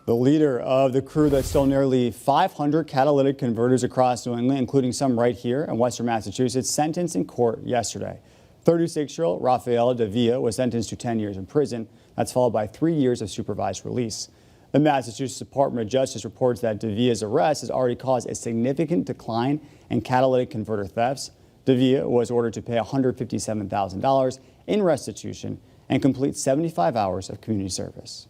The leader of the crew that stole nearly 500 catalytic converters across New England, including some right here in Western Massachusetts, sentenced in court yesterday. 36-year-old Davila was sentenced to 10 years in prison. That's followed by 3 years of supervised release. The Massachusetts Department of Justice reports that Davila's arrest has already caused a significant decline in catalytic converter thefts. Davila was ordered to pay $157,000 in restitution and complete 75 hours of community service.